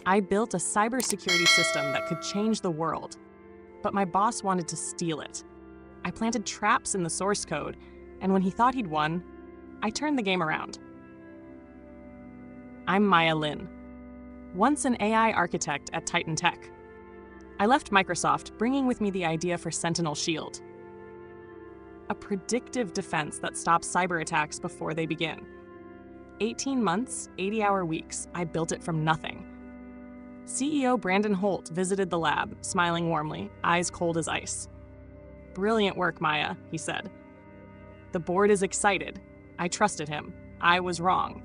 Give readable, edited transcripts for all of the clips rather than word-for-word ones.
I built a cybersecurity system that could change the world, but my boss wanted to steal it. I planted traps in the source code, and when he thought he'd won, I turned the game around. I'm Maya Lin, once an AI architect at Titan Tech. I left Microsoft, bringing with me the idea for Sentinel Shield, a predictive defense that stops cyber attacks before they begin. 18 months, 80-hour weeks, I built it from nothing. CEO Brandon Holt visited the lab, smiling warmly, eyes cold as ice. "Brilliant work, Maya," he said. "The board is excited." I trusted him. I was wrong.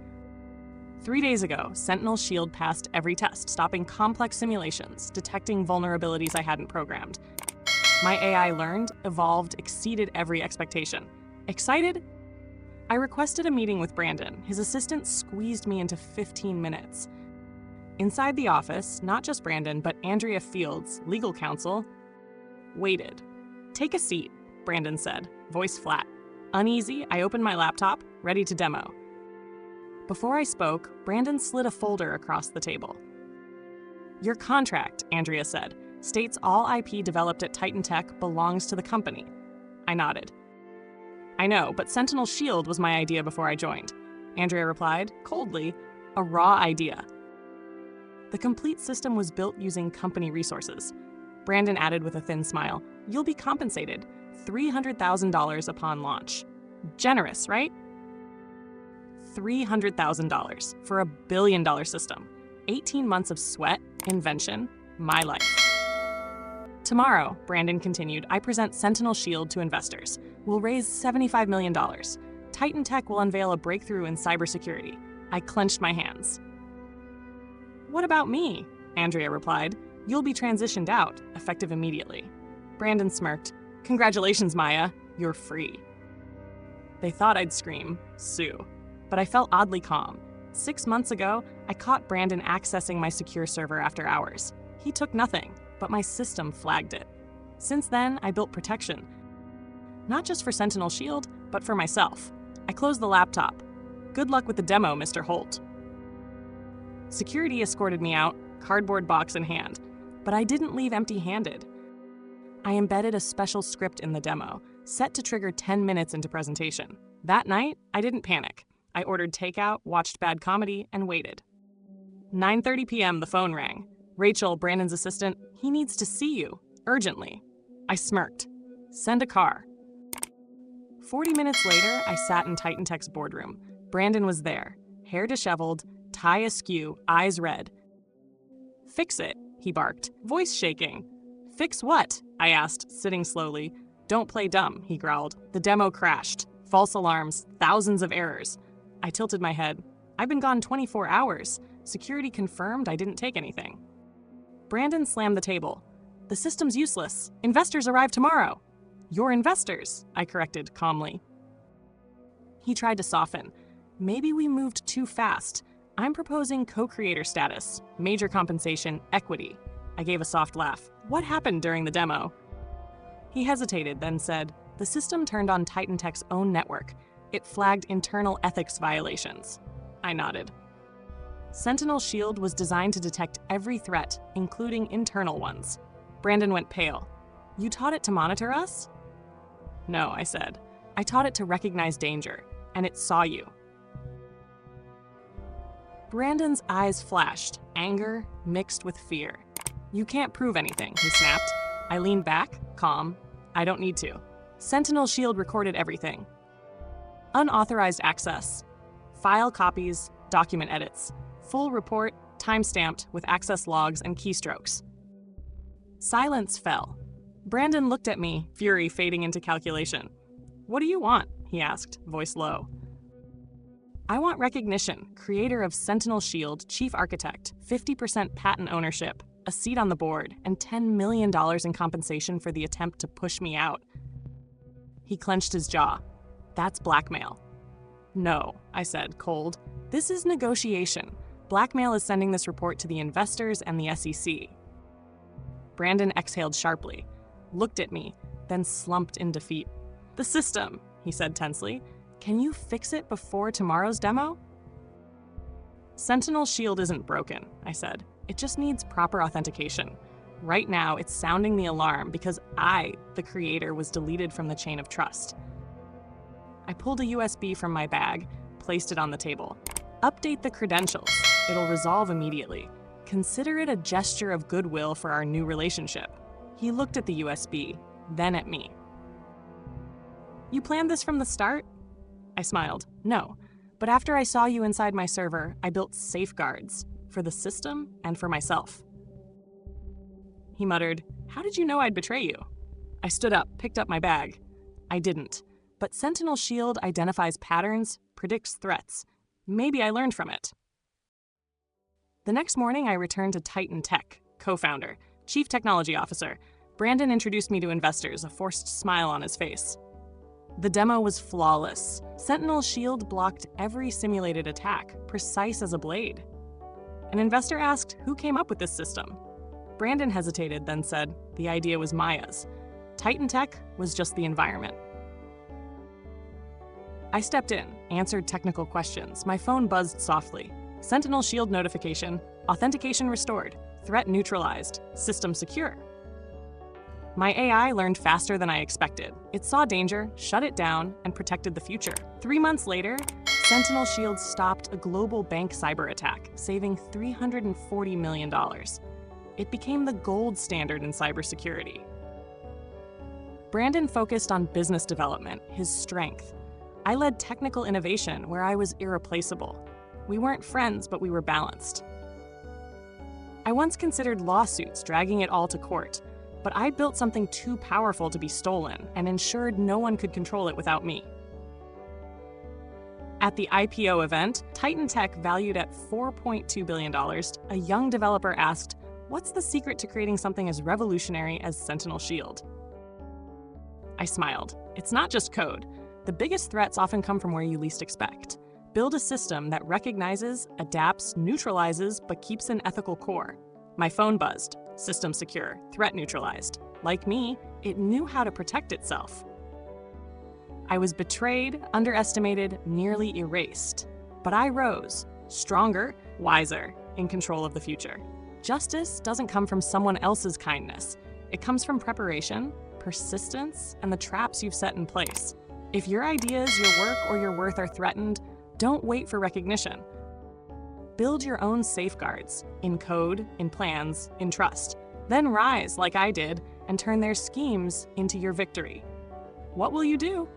3 days ago, Sentinel Shield passed every test, stopping complex simulations, detecting vulnerabilities I hadn't programmed. My AI learned, evolved, exceeded every expectation. Excited? I requested a meeting with Brandon. His assistant squeezed me into 15 minutes. Inside the office, not just Brandon, but Andrea Fields, legal counsel, waited. "Take a seat," Brandon said, voice flat. Uneasy, I opened my laptop, ready to demo. Before I spoke, Brandon slid a folder across the table. "Your contract," Andrea said, "states all IP developed at Titan Tech belongs to the company." I nodded. "I know, but Sentinel Shield was my idea before I joined," Andrea replied, coldly, "a raw idea." The complete system was built using company resources. Brandon added with a thin smile, "You'll be compensated, $300,000 upon launch. Generous, right?" $300,000 for a billion-dollar system. 18 months of sweat, invention, my life. "Tomorrow," Brandon continued, "I present Sentinel Shield to investors. We'll raise $75 million. Titan Tech will unveil a breakthrough in cybersecurity." I clenched my hands. "What about me?" Andrea replied. "You'll be transitioned out, effective immediately." Brandon smirked. "Congratulations, Maya. You're free." They thought I'd scream, sue. But I felt oddly calm. 6 months ago, I caught Brandon accessing my secure server after hours. He took nothing, but my system flagged it. Since then, I built protection. Not just for Sentinel Shield, but for myself. I closed the laptop. "Good luck with the demo, Mr. Holt." Security escorted me out, cardboard box in hand, but I didn't leave empty-handed. I embedded a special script in the demo, set to trigger 10 minutes into presentation. That night, I didn't panic. I ordered takeout, watched bad comedy, and waited. 9:30 p.m., the phone rang. "Rachel, Brandon's assistant, he needs to see you, urgently." I smirked. "Send a car." 40 minutes later, I sat in Titan Tech's boardroom. Brandon was there, hair disheveled, tie askew, eyes red. "Fix it," he barked, voice shaking. "Fix what?" I asked, sitting slowly. "Don't play dumb," he growled. "The demo crashed. False alarms, thousands of errors." I tilted my head. "I've been gone 24 hours. Security confirmed I didn't take anything." Brandon slammed the table. "The system's useless. Investors arrive tomorrow." "Your investors," I corrected calmly. He tried to soften. "Maybe we moved too fast. I'm proposing co-creator status, major compensation, equity." I gave a soft laugh. "What happened during the demo?" He hesitated, then said, "The system turned on Titan Tech's own network. It flagged internal ethics violations." I nodded. Sentinel Shield was designed to detect every threat, including internal ones. Brandon went pale. "You taught it to monitor us?" "No," I said. "I taught it to recognize danger, and it saw you." Brandon's eyes flashed, anger mixed with fear. "You can't prove anything," he snapped. I leaned back, calm. "I don't need to. Sentinel Shield recorded everything. Unauthorized access, file copies, document edits, full report, time-stamped with access logs and keystrokes." Silence fell. Brandon looked at me, fury fading into calculation. "What do you want?" he asked, voice low. "I want recognition, creator of Sentinel Shield, chief architect, 50% patent ownership, a seat on the board, and $10 million in compensation for the attempt to push me out." He clenched his jaw. "That's blackmail." "No," I said, cold. "This is negotiation. Blackmail is sending this report to the investors and the SEC." Brandon exhaled sharply, looked at me, then slumped in defeat. "The system," he said tensely. "Can you fix it before tomorrow's demo?" "Sentinel Shield isn't broken," I said. It just needs proper authentication. Right now, it's sounding the alarm because I, the creator, was deleted from the chain of trust. I pulled a USB from my bag, placed it on the table. Update the credentials. It'll resolve immediately. Consider it a gesture of goodwill for our new relationship. He looked at the USB, then at me. You planned this from the start? I smiled. No, but after I saw you inside my server, I built safeguards for the system and for myself. He muttered, "How did you know I'd betray you?" I stood up, picked up my bag. I didn't, but Sentinel Shield identifies patterns, predicts threats. Maybe I learned from it. The next morning, I returned to Titan Tech, co-founder, chief technology officer. Brandon introduced me to investors, a forced smile on his face. The demo was flawless. Sentinel Shield blocked every simulated attack, precise as a blade. An investor asked, who came up with this system? Brandon hesitated, then said, the idea was Maya's. Titan Tech was just the environment. I stepped in, answered technical questions. My phone buzzed softly. Sentinel Shield notification, authentication restored, threat neutralized, system secure. My AI learned faster than I expected. It saw danger, shut it down, and protected the future. 3 months later, Sentinel Shield stopped a global bank cyber attack, saving $340 million. It became the gold standard in cybersecurity. Brandon focused on business development, his strength. I led technical innovation where I was irreplaceable. We weren't friends, but we were balanced. I once considered lawsuits, dragging it all to court, but I built something too powerful to be stolen and ensured no one could control it without me. At the IPO event, Titan Tech, valued at $4.2 billion, a young developer asked, "What's the secret to creating something as revolutionary as Sentinel Shield?" I smiled. It's not just code. The biggest threats often come from where you least expect. Build a system that recognizes, adapts, neutralizes, but keeps an ethical core. My phone buzzed. System secure, threat neutralized. Like me, it knew how to protect itself. I was betrayed, underestimated, nearly erased. But I rose, stronger, wiser, in control of the future. Justice doesn't come from someone else's kindness. It comes from preparation, persistence, and the traps you've set in place. If your ideas, your work, or your worth are threatened, don't wait for recognition. Build your own safeguards, in code, in plans, in trust. Then rise, like I did, and turn their schemes into your victory. What will you do?